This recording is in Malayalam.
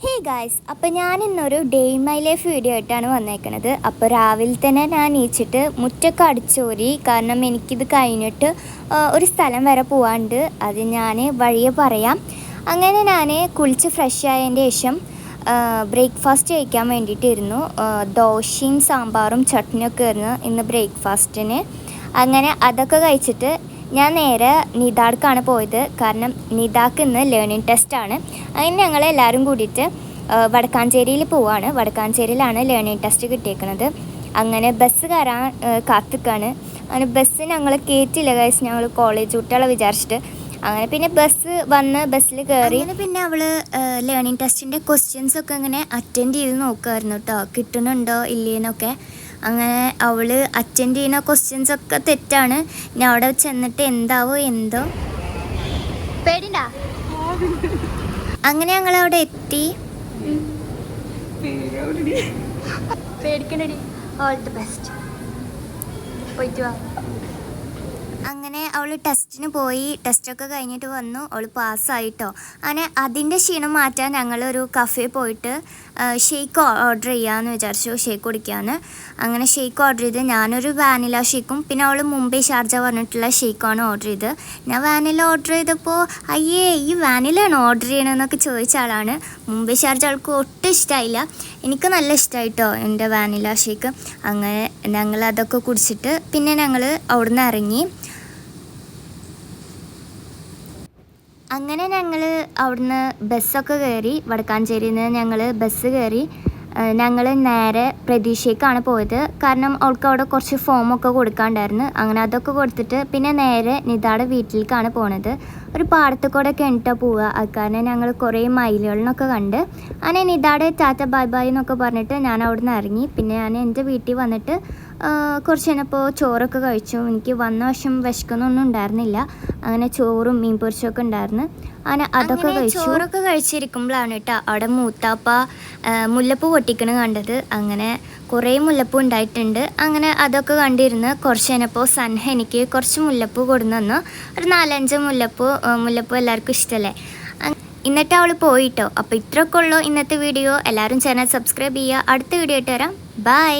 ഹേ ഗായ്സ്, അപ്പോൾ ഞാൻ ഇന്നൊരു day in my life video ആയിട്ടാണ് വന്നേക്കുന്നത്. അപ്പോൾ രാവിലെ തന്നെ ഞാൻ എണീച്ചിട്ട് മുറ്റൊക്കെ അടിച്ചോരി. കാരണം എനിക്കിത് കഴിഞ്ഞിട്ട് ഒരു സ്ഥലം വരെ പോകാണ്ട്. അത് ഞാൻ വഴിയെ പറയാം. അങ്ങനെ ഞാൻ കുളിച്ച് ഫ്രഷ് ആയതിൻ്റെ ശേഷം ബ്രേക്ക്ഫാസ്റ്റ് കഴിക്കാൻ വേണ്ടിയിട്ടിരുന്നു. ദോശയും സാമ്പാറും ചട്നിയൊക്കെ ആയിരുന്നു ഇന്ന് ബ്രേക്ക്ഫാസ്റ്റിന്. അങ്ങനെ അതൊക്കെ കഴിച്ചിട്ട് ഞാൻ നേരെ നിദാർക്കാണ് പോയത്. കാരണം നിദാക്ക് ഇന്ന് ലേണിംഗ് ടെസ്റ്റാണ്. അങ്ങനെ ഞങ്ങളെല്ലാവരും കൂടിയിട്ട് വടക്കാഞ്ചേരിയിൽ പോവുകയാണ്. വടക്കാഞ്ചേരിയിലാണ് ലേണിംഗ് ടെസ്റ്റ് കിട്ടിയേക്കുന്നത്. അങ്ങനെ ബസ് കയറാൻ കാത്തിക്കാണ്. അങ്ങനെ ബസ് ഞങ്ങൾ കയറ്റില്ല ഗൈസ്, ഞങ്ങൾ കോളേജ് കുട്ടികളെ വിചാരിച്ചിട്ട്. അങ്ങനെ പിന്നെ ബസ് വന്ന് ബസ്സിൽ കയറി. അങ്ങനെ പിന്നെ അവൾ ലേണിംഗ് ടെസ്റ്റിൻ്റെ ക്വസ്റ്റ്യൻസൊക്കെ ഇങ്ങനെ അറ്റൻഡ് ചെയ്ത് നോക്കുമായിരുന്നു കേട്ടോ, കിട്ടുന്നുണ്ടോ ഇല്ലേന്നൊക്കെ. അങ്ങനെ അവൾ അറ്റൻഡ് ചെയ്യുന്ന ക്വസ്റ്റ്യൻസൊക്കെ തെറ്റാണ്. ഞാൻ അവിടെ ചെന്നിട്ട് എന്താവോ എന്തോ പേടിണ്ട. അങ്ങനെ ഞങ്ങളവിടെ എത്തി. പേടിക്കണ്ടടി, ഓൾ ദി ബെസ്റ്റ്, പോയിട്ട് വാ. അങ്ങനെ അവൾ ടെസ്റ്റിന് പോയി. ടെസ്റ്റൊക്കെ കഴിഞ്ഞിട്ട് വന്നു. അവൾ പാസ്സായിട്ടോ. അങ്ങനെ അതിൻ്റെ ക്ഷീണം മാറ്റാൻ ഞങ്ങളൊരു കഫേ പോയിട്ട് ഷേക്ക് ഓർഡർ ചെയ്യാമെന്ന് വിചാരിച്ചു, ഷേക്ക് കുടിക്കാമെന്ന്. അങ്ങനെ ഷേക്ക് ഓർഡർ ചെയ്ത് ഞാനൊരു വാനില ഷേക്കും പിന്നെ അവൾ മുംബൈ ഷാർജ പറഞ്ഞിട്ടുള്ള ഷേക്കാണ് ഓർഡർ ചെയ്ത്. ഞാൻ വാനില ഓർഡർ ചെയ്തപ്പോൾ അയ്യേ ഈ വാനിലയാണ് ഓർഡർ ചെയ്യണമെന്നൊക്കെ ചോദിച്ച ആളാണ്. മുംബൈ ഷാർജ ആൾക്ക് ഒട്ടും ഇഷ്ടമായില്ല. എനിക്ക് നല്ല ഇഷ്ടമായിട്ടോ എൻ്റെ വാനില ഷേക്ക്. അങ്ങനെ ഞങ്ങൾ അതൊക്കെ കുടിച്ചിട്ട് പിന്നെ ഞങ്ങൾ അവിടുന്ന് ഇറങ്ങി. അങ്ങനെ ഞങ്ങൾ അവിടുന്ന് ബസ്സൊക്കെ കയറി. വടക്കാഞ്ചേരിയിൽ നിന്ന് ഞങ്ങൾ ബസ് കയറി. ഞങ്ങൾ നേരെ പ്രതീക്ഷയ്ക്കാണ് പോയത്. കാരണം അവൾക്ക് അവിടെ കുറച്ച് ഫോമൊക്കെ കൊടുക്കാണ്ടായിരുന്നു. അങ്ങനെ അതൊക്കെ കൊടുത്തിട്ട് പിന്നെ നേരെ നിദാടെ വീട്ടിലേക്കാണ് പോണത്. ഒരു പാടത്ത് കൂടെ ഒക്കെ എണ്ണിട്ടാണ് പോവുക. കാരണം ഞങ്ങൾ കുറേ മയിലുകളിനൊക്കെ കണ്ട്. അങ്ങനെ നിദാടെ ടാറ്റ ബൈ ബൈ എന്നൊക്കെ പറഞ്ഞിട്ട് ഞാൻ അവിടെ നിന്ന് ഇറങ്ങി. പിന്നെ ഞാൻ എൻ്റെ വീട്ടിൽ വന്നിട്ട് കുറച്ച് കഴിഞ്ഞപ്പോൾ ചോറൊക്കെ കഴിച്ചു. എനിക്ക് വന്ന വശം വിശക്കുന്നൊന്നും ഉണ്ടായിരുന്നില്ല. അങ്ങനെ ചോറും മീൻ പൊരിച്ചൊക്കെ ഉണ്ടായിരുന്നു. അങ്ങനെ അതൊക്കെ കഴിച്ചു. ചോറൊക്കെ കഴിച്ചിരിക്കുമ്പോഴാണ് കേട്ടോ അവിടെ മൂത്താപ്പ മുല്ലപ്പൂ പൊട്ടിക്കണ കണ്ടത്. അങ്ങനെ കുറേ മുല്ലപ്പൂ ഉണ്ടായിട്ടുണ്ട്. അങ്ങനെ അതൊക്കെ കണ്ടിരുന്ന് കുറച്ച് കഴിഞ്ഞപ്പോൾ സൻഹ എനിക്ക് കുറച്ച് മുല്ലപ്പൂ കൊടുന്നു തന്നു. ഒരു 4-5 മുല്ലപ്പൂ എല്ലാവർക്കും ഇഷ്ടമല്ലേ. എന്നിട്ട് അവൾ പോയിട്ടോ. അപ്പോൾ ഇത്രയൊക്കെ ഉള്ളൂ ഇന്നത്തെ വീഡിയോ. എല്ലാവരും ചാനൽ സബ്സ്ക്രൈബ് ചെയ്യുക. അടുത്ത വീഡിയോ ആയിട്ട് വരാം. ബൈ.